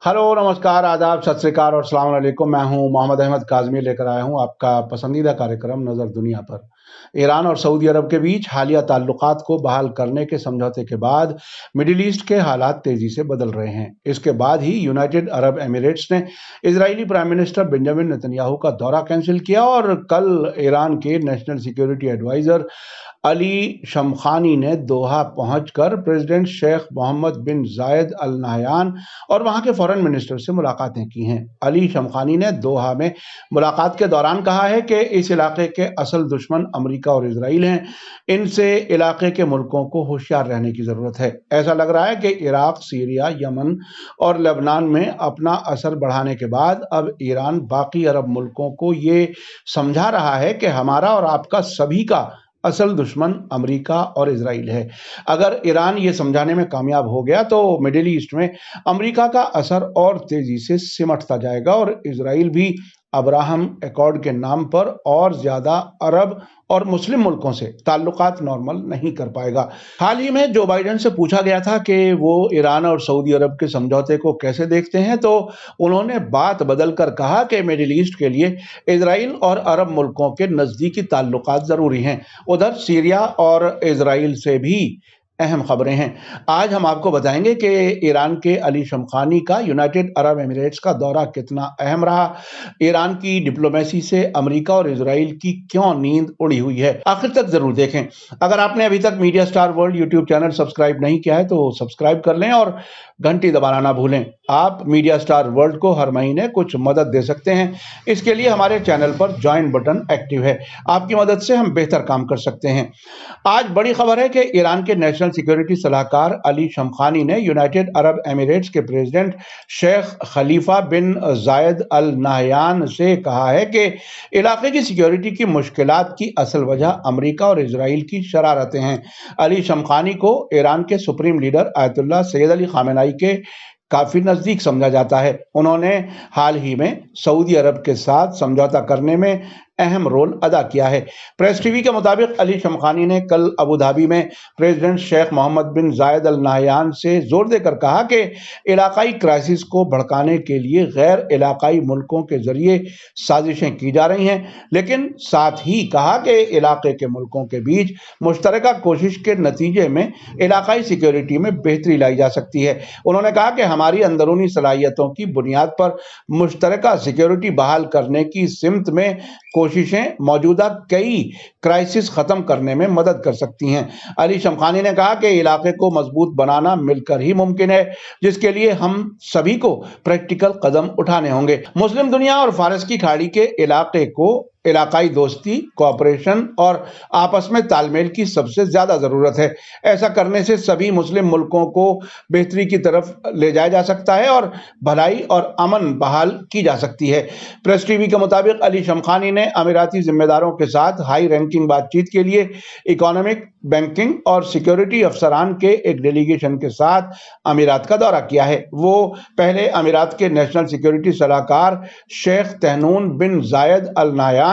Hello, नमस्कार, आदाब, सत श्री अकाल और अस्सलाम वालेकुम। मैं हूं मोहम्मद अहमद काज़मी, लेकर आया हूं आपका पसंदीदा कार्यक्रम नज़र दुनिया पर। ईरान और सऊदी अरब के बीच हालिया ताल्लुकात को बहाल करने के समझौते के बाद मिडिल ईस्ट के हालात तेजी से बदल रहे हैं। इसके बाद ही यूनाइटेड अरब एमिरेट्स ने Israeli prime minister Benjamin Netanyahu का दौरा कैंसिल किया और कल ईरान के national security adviser Ali Shamkhani ने दोहा पहुंचकर प्रेसिडेंट शेख मोहम्मद बिन जायद अल नहयान और वहां के फॉरेन मिनिस्टर से मुलाकातें की हैं। अली शमखानी ने दोहा में मुलाकात के दौरान कहा है कि इस इलाके के असल दुश्मन अमेरिका और इजराइल हैं। इनसे इलाके के मुल्कों को होशियार रहने की जरूरत है। ऐसा लग रहा है कि इराक, सीरिया, यमन और लेबनान में अपना असर बढ़ाने के बाद अब ईरान बाकी अरब मुल्कों को ये समझा रहा है कि हमारा और आपका सभी का असल दुश्मन अमेरिका और इजराइल है। अगर ईरान ये समझाने में कामयाब हो गया तो मिडिल ईस्ट में अमेरिका का असर और तेजी से सिमटता जाएगा और इजराइल भी अब्राहम एकॉर्ड के नाम पर और ज्यादा अरब और मुस्लिम मुल्कों से ताल्लुकात नॉर्मल नहीं कर पाएगा। हाल ही में जो बाइडेन से पूछा गया था कि वो ईरान और सऊदी अरब के समझौते को कैसे देखते हैं, तो उन्होंने बात बदलकर कहा कि मिडिल ईस्ट के लिए इजराइल और अरब मुल्कों के नजदीकी ताल्लुकात जरूरी हैं। उधर सीरिया और इजराइल से भी अहम खबरें हैं। आज हम आपको बताएंगे कि ईरान के अली शमखानी का यूनाइटेड अरब एमिरेट्स का दौरा कितना अहम रहा, ईरान की डिप्लोमेसी से अमेरिका और इजराइल की क्यों नींद उड़ी हुई है। आखिर तक जरूर देखें। अगर आपने अभी तक media star world YouTube channel subscribe नहीं किया है तो सब्सक्राइब कर लें और घंटी दबाना ना भूलें। आप मीडिया स्टार वर्ल्ड को हर महीने कुछ मदद दे सकते हैं। इसके लिए हमारे चैनल पर ज्वाइन बटन एक्टिव है। आपकी मदद से हम बेहतर काम कर सकते हैं। आज बड़ी खबर है कि ईरान के नेशनल सिक्योरिटी सलाहकार अली शमखानी ने यूनाइटेड अरब एमिरेट्स के प्रेसिडेंट शेख खलीफा बिन जायद अल नहयान से कहा है कि इलाके की सिक्योरिटी की मुश्किलात की असल वजह अमेरिका और इजराइल की शरारतें हैं। अली शमखानी को ईरान के supreme leader Ayatollah Syed Ali Khamenei के काफी नजदीक समझा जाता है। उन्होंने हाल ही में सऊदी अरब के साथ समझौता करने में अहम रोल अदा किया है। प्रेस टीवी के मुताबिक अली शमखानी ने कल अबू धाबी में प्रेसिडेंट शेख मोहम्मद बिन जायद अल नहयान से जोर देकर कहा कि इलाकाई क्राइसिस को भड़काने के लिए गैर इलाकाई मुल्कों के जरिए साजिशें की जा रही हैं, लेकिन साथ ही कहा कि इलाके के मुल्कों के बीच मुश्तरका कोशिश के नतीजे में इलाकाई सिक्योरिटी में बेहतरी लाई जा सकती है। उन्होंने कहा कि हमारी अंदरूनी सलाहियतों की बुनियाद पर मुश्तरका सिक्योरिटी बहाल करने की सिमत में कोशिशें मौजूदा कई क्राइसिस खत्म करने में मदद कर सकती हैं। अली शमखानी ने कहा कि इलाके को मजबूत बनाना मिलकर ही मुमकिन है, जिसके लिए हम सभी को प्रैक्टिकल कदम उठाने होंगे। मुस्लिम दुनिया और फारस की खाड़ी के इलाके को इलाकाई दोस्ती, कोऑपरेशन और आपस में तालमेल की सबसे ज्यादा जरूरत है। ऐसा करने से सभी मुस्लिम मुल्कों को बेहतरी की तरफ ले जाया जा सकता है और भलाई और अमन बहाल की जा सकती है। प्रेस टीवी के मुताबिक अली शमखानी ने अमीराती जिम्मेदारों के साथ हाई रैंकिंग बातचीत के लिए इकोनॉमिक, बैंकिंग और सिक्योरिटी अफसरान के एक डेलीगेशन के साथ अमीरात का दौरा किया है। वो पहले अमीरात के नेशनल सिक्योरिटी सलाहकार Sheikh Tahnoun bin Zayed Al Nahyan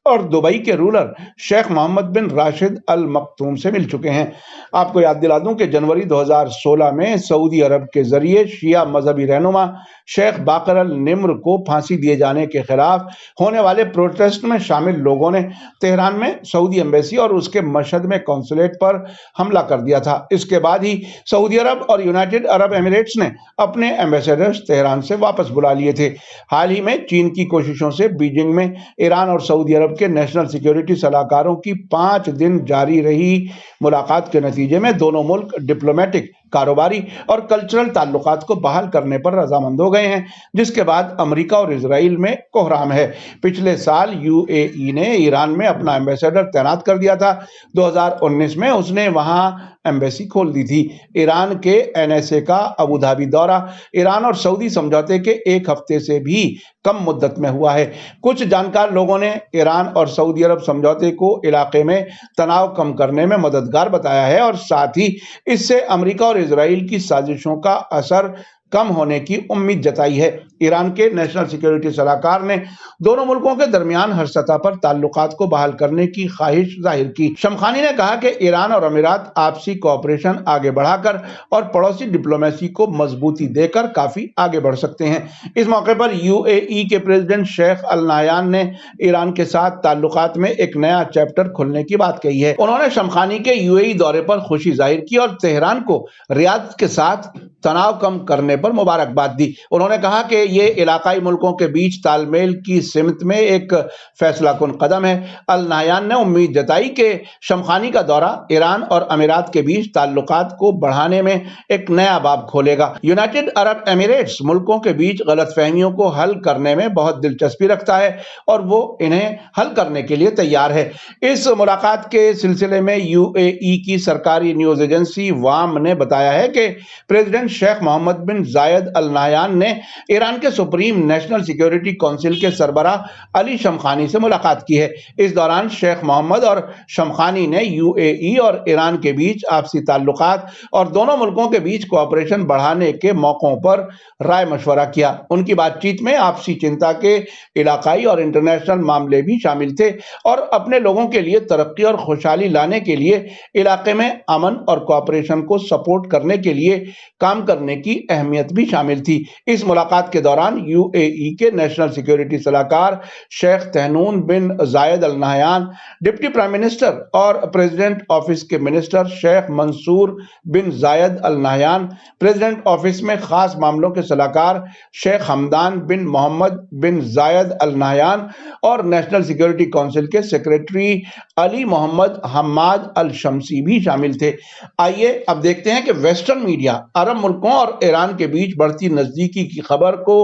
और दुबई के रूलर शेख मोहम्मद बिन राशिद अल मक्तूम से मिल चुके हैं। आपको याद दिला दूं कि जनवरी 2016 में सऊदी अरब के जरिए शिया मजहबी रहनुमा शेख बाकर अल निम्र को फांसी दिए जाने के खिलाफ होने वाले प्रोटेस्ट में शामिल लोगों ने तेहरान में सऊदी एम्बेसी और उसके मशहद में कॉन्सुलेट पर हमला कर दिया था। इसके बाद ही सऊदी अरब और यूनाइटेड अरब एमिरेट्स ने अपने एम्बेसडर्स तेहरान से वापस बुला लिए थे। हाल ही में चीन की कोशिशों से बीजिंग में ईरान और सऊदी अरब के नेशनल सिक्योरिटी सलाहकारों की 5 दिन जारी रही मुलाकात के नतीजे में दोनों मुल्क डिप्लोमेटिक, कारोबारी और कल्चरल ताल्लुकात को बहाल करने पर रजामंद हो गए हैं, जिसके बाद अमेरिका और इजराइल में कोहराम है। पिछले साल यूएई ने ईरान में अपना एम्बेसडर तैनात कर दिया था। 2019 में उसने वहां एम्बेसी खोल दी थी। ईरान के एनएसए का अबू धाबी दौरा ईरान और सऊदी समझौते के एक हफ्ते से भी कम मुद्दत में हुआ है। कुछ जानकार लोगों ने ईरान और सऊदी अरब समझौते को इलाके में तनाव कम करने में मददगार बताया है और साथ ही इससे अमेरिका और इजराइल की साजिशों का असर कम होने की उम्मीद जताई है। ईरान के नेशनल सिक्योरिटी सलाहकार ने दोनों मुल्कों के दरमियान हर सतह पर ताल्लुकात को बहाल करने की ख्वाहिश जाहिर की। शमखानी ने कहा कि ईरान और अमीरात आपसी कोऑपरेशन आगे बढ़ाकर और पड़ोसी डिप्लोमेसी को मजबूती देकर काफी आगे बढ़ सकते हैं। इस मौके पर यूएई के प्रेसिडेंट शेख अल नाहयान ने ईरान के साथ ताल्लुकात में एक नया चैप्टर खुलने की बात कही है। उन्होंने शमखानी के यूएई दौरे पर खुशी जाहिर की और तेहरान को रियाद के साथ तनाव कम करने पर मुबारकबाद दी। उन्होंने कहा कि ये इलाकाई मुल्कों के बीच तालमेल की सिमत में एक फैसलाकुन कदम है। अल नाहयान ने उम्मीद जताई कि शमखानी का दौरा ईरान और अमीरात के बीच ताल्लुकात को बढ़ाने में एक नया बाब खोलेगा। यूनाइटेड अरब एमिरेट्स मुल्कों के बीच गलतफहमियों को हल करने में बहुत दिलचस्पी रखता है और वो इन्हें हल करने के लिए तैयार है। इस मुलाकात के सिलसिले में यूएई की सरकारी न्यूज एजेंसी वाम ने बताया है कि प्रेसिडेंट शेख मोहम्मद बिन जायद अल नाहयान ने ईरान के सुप्रीम नेशनल सिक्योरिटी काउंसिल के सरबराह अली शमखानी से मुलाकात की है। इस दौरान शेख मोहम्मद और शमखानी ने यूएई और ईरान के बीच आपसी ताल्लुकात और दोनों मुल्कों के बीच कोऑपरेशन बढ़ाने के मौकों पर राय मशवरा किया। उनकी बातचीत में आपसी चिंता के इलाकाई और इंटरनेशनल मामले भी शामिल थे और अपने लोगों के लिए तरक्की और खुशहाली लाने के लिए इलाके में अमन और कोऑपरेशन को सपोर्ट करने के लिए काम करने की अहमियत भी शामिल थी। इस मुलाकात के दौरान यूएई के नेशनल सिक्योरिटी सलाहकार Sheikh Tahnoun bin Zayed Al Nahyan, deputy prime minister और प्रेसिडेंट ऑफिस के minister Sheikh Mansour bin Zayed Al Nahyan, president office में खास मामलों के सलाहकार शेख हमदान बिन मोहम्मद बिन जायद अल नाहयान और नेशनल सिक्योरिटी काउंसिल के सेक्रेटरी अली मोहम्मद हम्माद अल शमसी भी शामिल थे। आइए अब देखते हैं कि वेस्टर्न मीडिया अरब मुल्कों और ईरान के बीच बढ़ती नजदीकी की खबर को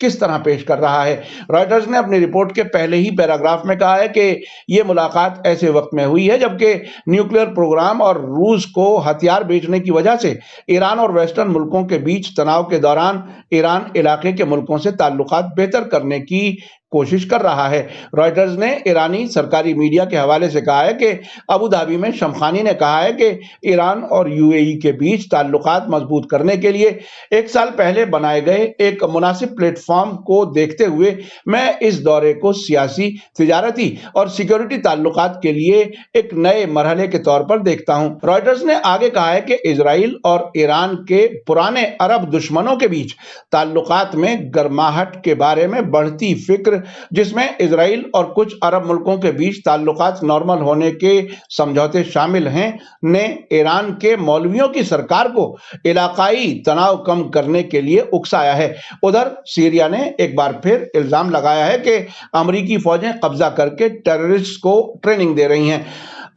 किस तरह पेश कर रहा है। रॉयटर्स ने अपनी रिपोर्ट के पहले ही पैराग्राफ में कहा है कि यह मुलाकात ऐसे वक्त में हुई है जबकि न्यूक्लियर प्रोग्राम और रूस को हथियार बेचने की वजह से ईरान और वेस्टर्न मुल्कों के बीच तनाव के दौरान ईरान इलाके के मुल्कों से ताल्लुकात बेहतर करने की कोशिश कर रहा है। रॉयटर्स ने ईरानी सरकारी मीडिया के हवाले से कहा है कि अबू धाबी में शमखानी ने कहा है कि ईरान और यूएई के बीच ताल्लुकात मजबूत करने के लिए एक साल पहले बनाए गए एक मुनासिब प्लेटफॉर्म को देखते हुए मैं इस दौरे को सियासी, तिजारती और सिक्योरिटी ताल्लुकात के लिए एक नए मरहले के तौर पर देखता हूं। रॉयटर्स ने आगे कहा है कि इजराइल और ईरान के पुराने अरब दुश्मनों के बीच ताल्लुकात में गर्माहट के बारे में बढ़ती फिक्र, जिसमें इजराइल और कुछ अरब मुल्कों के बीच ताल्लुकात नॉर्मल होने के समझौते शामिल हैं, ने ईरान के मौलवियों की सरकार को इलाकाई तनाव कम करने के लिए उकसाया है। उधर सीरिया ने एक बार फिर इल्जाम लगाया है कि अमेरिकी फौजें कब्जा करके टेररिस्ट को ट्रेनिंग दे रही हैं।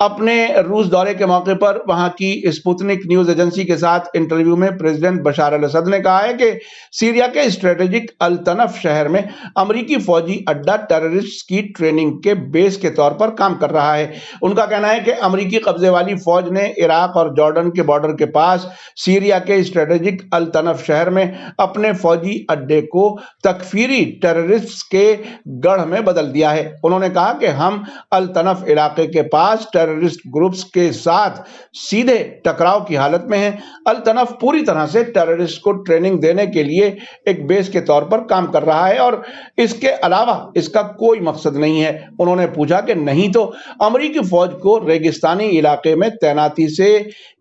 अपने रूस दौरे के मौके पर वहां की स्पुतनिक न्यूज एजेंसी के साथ इंटरव्यू में प्रेसिडेंट बशार अल असद ने कहा है कि सीरिया के स्ट्रेटेजिक अल तनफ शहर में अमेरिकी फौजी अड्डा टेररिस्ट की ट्रेनिंग के बेस के तौर पर काम कर रहा है। उनका कहना है कि अमेरिकी कब्जे वाली फौज ने इराक और जॉर्डन के बॉर्डर के पास सीरिया के स्ट्रेटेजिक अल तनफ शहर में अपने फौजी अड्डे को तकफीरी टेररिस्ट के गढ़ में बदल दिया है। उन्होंने कहा कि हम अल तनफ इलाके के पास टेररिस्ट ग्रुप्स के साथ सीधे टकराव की हालत में है। अल तनफ पूरी तरह से टेररिस्ट को ट्रेनिंग देने के लिए एक बेस के तौर पर काम कर रहा है और इसके अलावा इसका कोई मकसद नहीं है। उन्होंने पूछा कि नहीं तो अमेरिकी फौज को रेगिस्तानी इलाके में तैनाती से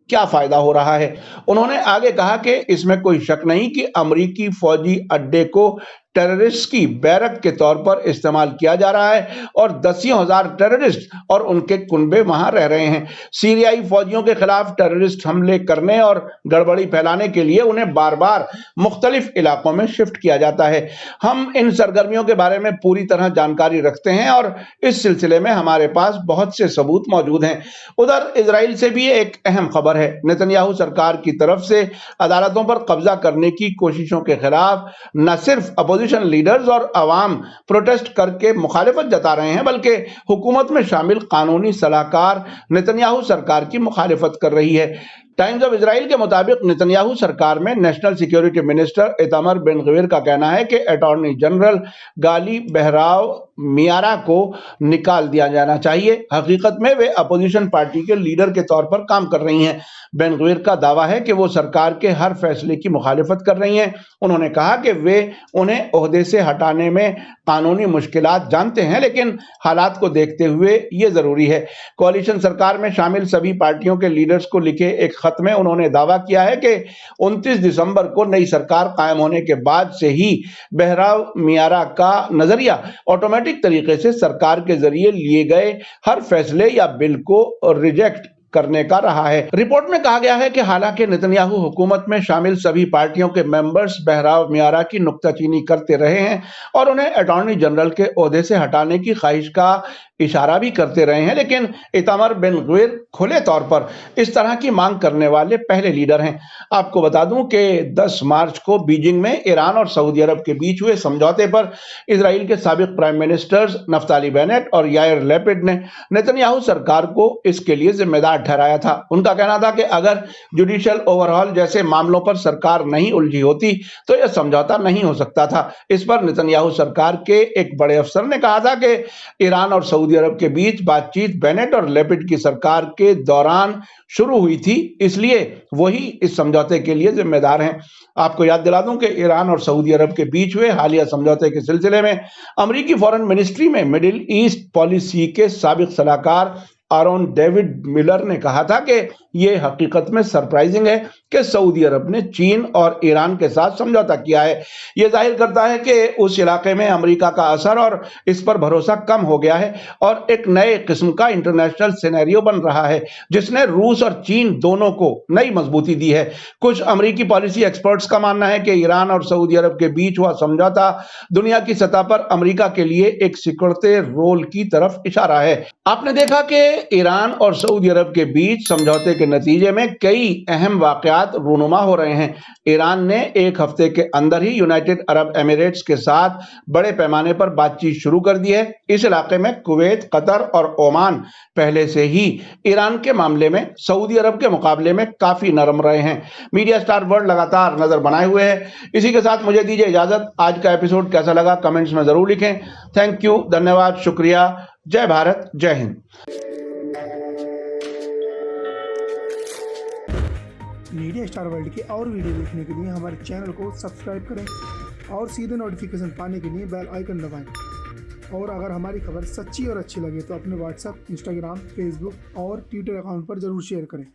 क्या फायदा हो रहा है। उन्होंने आगे कहा कि इसमें कोई शक नहीं कि अमेरिकी फौजी अड्डे को टेररिस्ट की बैरक के तौर पर इस्तेमाल किया जा रहा है और दसियों हजार टेररिस्ट और उनके कुनबे वहां रह रहे हैं। सीरियाई फौजियों के खिलाफ टेररिस्ट हमले करने और गड़बड़ी फैलाने के लिए उन्हें बार बार मुख्तलिफ इलाकों में शिफ्ट किया जाता है। हम इन सरगर्मियों के बारे में पूरी तरह जानकारी रखते हैं और इस सिलसिले में हमारे पास बहुत से सबूत मौजूद हैं। उधर इजराइल से भी एक अहम खबर है। नेतन्याहू सरकार की तरफ से अदालतों पर कब्जा करने की कोशिशों के खिलाफ न सिर्फ अपोजिशन लीडर्स और अवाम प्रोटेस्ट करके मुखालिफत जता रहे हैं, बल्कि हुकूमत में शामिल कानूनी सलाहकार नेतन्याहू सरकार की मुखालिफत कर रही है। टाइम्स ऑफ इजराइल के मुताबिक नेतन्याहू सरकार में national security minister Itamar Ben Gvir का कहना है कि अटॉर्नी जनरल गाली बहराव मियारा को निकाल दिया जाना चाहिए। हकीकत में वे अपोजिशन पार्टी के लीडर के तौर पर काम कर रही हैं। बेन गवीर का दावा है कि वो सरकार के हर फैसले की मुखालिफत कर रही हैं। उन्होंने कहा कि वे उन्हें ओहदे से हटाने में कानूनी मुश्किलात जानते हैं, लेकिन हालात को देखते हुए ये जरूरी है। कोalition सरकार में शामिल सभी पार्टियों के लीडर्स को लिखे एक खत में उन्होंने दावा किया है कि 29 दिसंबर को नई सरकार कायम होने के बाद से ही बहराव मियारा का नजरिया ऑटोमेटिक तरीके से सरकार के जरिए लिए गए हर फैसले या बिल को रिजेक्ट करने का रहा है। रिपोर्ट में कहा गया है कि हालांकि नेतन्याहू हुकूमत में शामिल सभी पार्टियों के मेंबर्स बहराव मियारा की नुक्ताचीनी करते रहे हैं और उन्हें अटॉर्नी जनरल के ओहदे से हटाने की ख्वाहिश का इशारा भी करते रहे हैं, लेकिन इतामर बेन गवीर खुले तौर पर इस तरह की मांग करने वाले पहले लीडर हैं। आपको बता दूं कि 10 मार्च को बीजिंग में ईरान और सऊदी अरब के बीच हुए समझौते पर इजराइल के साबिक प्राइम मिनिस्टर्स नफ्ताली बेनेट और याइर लैपिड ने नेतन्याहू सरकार को इसके लिए जिम्मेदार ठहराया था। उनका कहना था कि अगर जुडिशियल ओवरहॉल जैसे मामलों पर सरकार नहीं उलझी होती तो यह समझौता नहीं हो सकता था। इस पर नेतन्याहू सरकार के एक बड़े अफसर ने कहा था कि ईरान और सऊदी अरब के बीच बातचीत बेनेट और लैपिड की सरकार के दौरान शुरू हुई थी, इसलिए वही इस समझौते के लिए जिम्मेदार हैं। आपको याद दिला दूं कि ईरान और सऊदी अरब के बीच हुए हालिया समझौते के सिलसिले में अमेरिकी फॉरेन मिनिस्ट्री में मिडिल ईस्ट पॉलिसी के साबिक सलाहकार आरोन डेविड मिलर ने कहा था कि यह हकीकत में सरप्राइजिंग है कि सऊदी अरब ने चीन और ईरान के साथ समझौता किया है। यह जाहिर करता है कि उस इलाके में अमेरिका का असर और इस पर भरोसा कम हो गया है और एक नए किस्म का इंटरनेशनल सिनेरियो बन रहा है जिसने रूस और चीन दोनों को नई मजबूती दी है। कुछ अमेरिकी पॉलिसी एक्सपर्ट्स का मानना है कि ईरान और सऊदी अरब के बीच हुआ समझौता दुनिया की सतह पर अमेरिका के लिए एक सिकुड़ते रोल की तरफ इशारा है। आपने देखा कि ईरान और सऊदी अरब के बीच समझौते के नतीजे में कई अहम वाकयात रूनुमा हो रहे हैं। ईरान ने एक हफ्ते के अंदर ही यूनाइटेड अरब एमिरेट्स के साथ बड़े पैमाने पर बातचीत शुरू कर दी है। इस इलाके में कुवैत, कतर और ओमान पहले से ही ईरान के मामले में सऊदी अरब के मुकाबले में काफी नरम रहे हैं। मीडिया स्टार वर्ल्ड लगातार नजर बनाए हुए है। इसी के साथ मुझे दीजिए इजाजत। आज का एपिसोड कैसा लगा कमेंट्स में जरूर लिखें। थैंक यू, धन्यवाद, शुक्रिया। जय भारत, जय हिंद। मीडिया स्टार वर्ल्ड के और वीडियो देखने के लिए हमारे चैनल को सब्सक्राइब करें और सीधे नोटिफिकेशन पाने के लिए बेल आइकन दबाएं। और अगर हमारी खबर सच्ची और अच्छी लगे तो अपने व्हाट्सएप, इंस्टाग्राम, फेसबुक और ट्विटर अकाउंट पर जरूर शेयर करें।